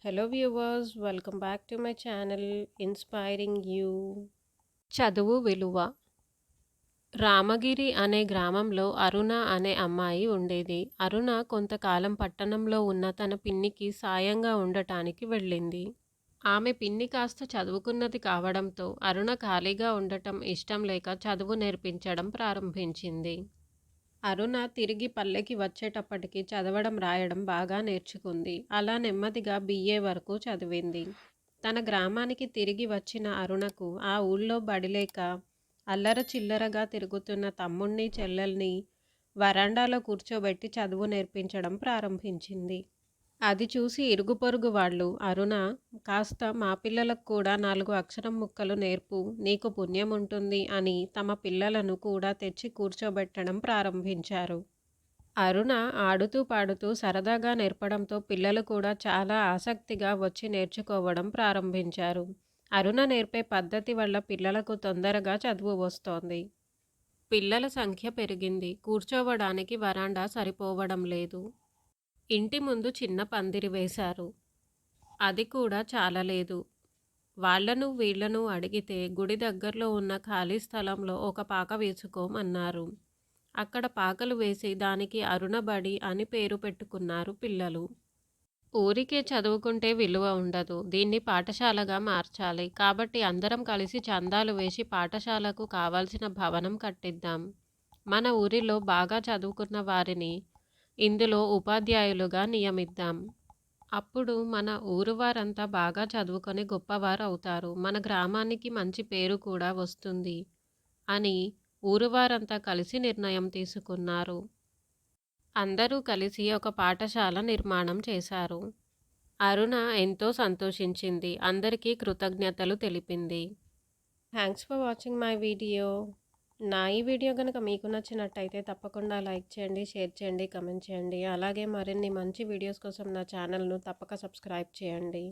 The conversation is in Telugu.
Hello viewers, welcome back to my channel inspiring you. చదువు విలువ. రామగిరి అనే గ్రామంలో అరుణ అనే అమ్మాయి ఉండేది. అరుణ కొంతకాలం పట్టణంలో ఉన్న తన పిన్నికి సాయంగా ఉండటానికి వెళ్ళింది. ఆమె పిన్ని కాస్త చదువుకున్నది కావడంతో అరుణ ఖాళీగా ఉండటం ఇష్టం లేక చదువు నేర్పించడం ప్రారంభించింది. అరుణ తిరిగి పల్లెకి వచ్చేటప్పటికి చదవడం రాయడం బాగా నేర్చుకుంది. అలా నెమ్మదిగా BA వరకు చదివింది. తన గ్రామానికి తిరిగి వచ్చిన అరుణకు ఆ ఊళ్ళో బడిలేక అల్లర చిల్లరగా తిరుగుతున్న తమ్ముణ్ణి చెల్లెల్ని వరండాలో కూర్చోబెట్టి చదువు నేర్పించడం ప్రారంభించింది. అది చూసి ఇరుగు పొరుగు వాళ్ళు, అరుణ, కాస్త మా పిల్లలకు కూడా 4 అక్షరం ముక్కలు నేర్పు, నీకు పుణ్యం ఉంటుంది అని తమ పిల్లలను కూడా తెచ్చి కూర్చోబెట్టడం ప్రారంభించారు. అరుణ ఆడుతూ పాడుతూ సరదాగా నేర్పడంతో పిల్లలు కూడా చాలా ఆసక్తిగా వచ్చి నేర్చుకోవడం ప్రారంభించారు. అరుణ నేర్పే పద్ధతి వల్ల పిల్లలకు తొందరగా చదువు వస్తోంది. పిల్లల సంఖ్య పెరిగింది. కూర్చోవడానికి వరాండా సరిపోవడం లేదు. ఇంటి ముందు చిన్న పందిరి వేశారు. అది కూడా చాలలేదు. వాళ్ళను వీళ్ళను అడిగితే గుడి దగ్గరలో ఉన్న ఖాళీ స్థలంలో ఒక పాక వేసుకోమన్నారు. అక్కడ పాకలు వేసి దానికి అరుణబడి అని పేరు పెట్టుకున్నారు పిల్లలు. ఊరికే చదువుకుంటే విలువ ఉండదు, దీన్ని పాఠశాలగా మార్చాలి. కాబట్టి అందరం కలిసి చందాలు వేసి పాఠశాలకు కావాల్సిన భవనం కట్టిద్దాం. మన ఊరిలో బాగా చదువుకున్న వారిని ఇందులో ఉపాధ్యాయులుగా నియమిద్దాం. అప్పుడు మన ఊరు వారంతా బాగా చదువుకొని గొప్పవారు అవుతారు. మన గ్రామానికి మంచి పేరు కూడా వస్తుంది అని ఊరువారంతా కలిసి నిర్ణయం తీసుకున్నారు. అందరూ కలిసి ఒక పాఠశాల నిర్మాణం చేశారు. అరుణ ఎంతో సంతోషించింది. అందరికీ కృతజ్ఞతలు తెలిపింది. Thanks for watching my video. నా ఈ వీడియో కనుక మీకు నచ్చినట్టయితే తప్పకుండా లైక్ చేయండి, షేర్ చేయండి, కమెంట్ చేయండి. అలాగే మరిన్ని మంచి వీడియోస్ కోసం నా ఛానల్ను తప్పక సబ్స్క్రైబ్ చేయండి.